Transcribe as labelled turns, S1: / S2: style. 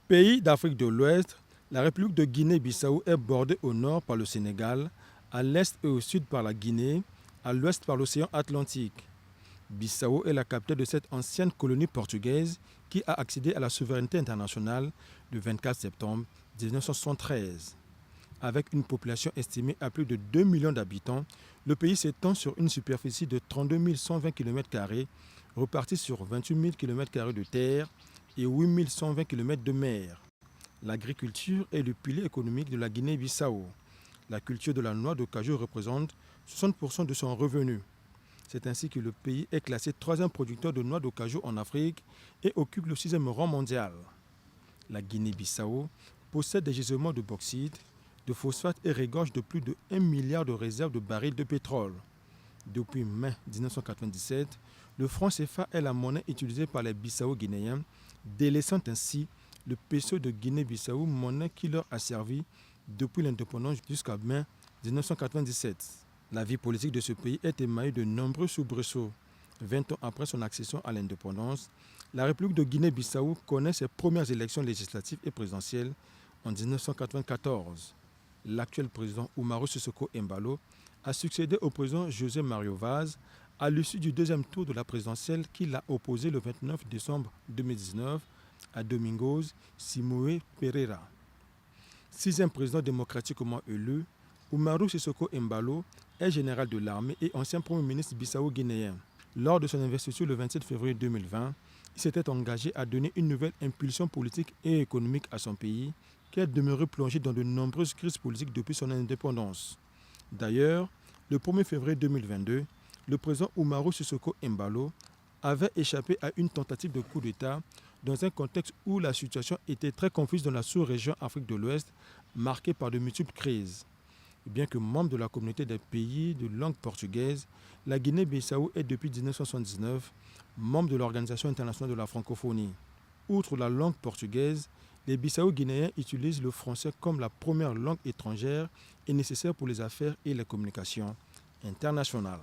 S1: Pays d'Afrique de l'Ouest, la République de Guinée-Bissau est bordée au nord par le Sénégal, à l'est et au sud par la Guinée, à l'ouest par l'océan Atlantique. Bissau est la capitale de cette ancienne colonie portugaise qui a accédé à la souveraineté internationale le 24 septembre 1973. Avec une population estimée à plus de 2 millions d'habitants, le pays s'étend sur une superficie de 32 120 km², repartie sur 28 000 km² de terre et 8 120 km de mer. L'agriculture est le pilier économique de la Guinée-Bissau. La culture de la noix de cajou représente 60% de son revenu. C'est ainsi que le pays est classé troisième producteur de noix de cajou en Afrique et occupe le sixième rang mondial. La Guinée-Bissau possède des gisements de bauxite, de phosphate et regorge de plus de 1 milliard de réserves de barils de pétrole. Depuis mai 1997, le franc CFA est la monnaie utilisée par les Bissau-Guinéens, délaissant ainsi le peso de Guinée-Bissau, monnaie qui leur a servi depuis l'indépendance jusqu'à mai 1997. La vie politique de ce pays est émaillée de nombreux soubresauts. 20 ans après son accession à l'indépendance, la République de Guinée-Bissau connaît ses premières élections législatives et présidentielles en 1994. L'actuel président Umaru Sissoco Embalo a succédé au président José Mario Vaz à l'issue du deuxième tour de la présidentielle qu'il a opposé le 29 décembre 2019 à Domingos Simoe Pereira. Sixième président démocratiquement élu, Umaru Sissoco Embalo est général de l'armée et ancien premier ministre bissau-guinéen. Lors de son investiture le 27 février 2020, il s'était engagé à donner une nouvelle impulsion politique et économique à son pays, qui est demeuré plongé dans de nombreuses crises politiques depuis son indépendance. D'ailleurs, le 1er février 2022, le président Umaru Sissoco Embalo avait échappé à une tentative de coup d'État dans un contexte où la situation était très confuse dans la sous-région Afrique de l'Ouest, marquée par de multiples crises. Bien que membre de la communauté des pays de langue portugaise, la Guinée-Bissau est depuis 1979 membre de l'Organisation internationale de la francophonie. Outre la langue portugaise, les Bissau-Guinéens utilisent le français comme la première langue étrangère et nécessaire pour les affaires et les communications internationales.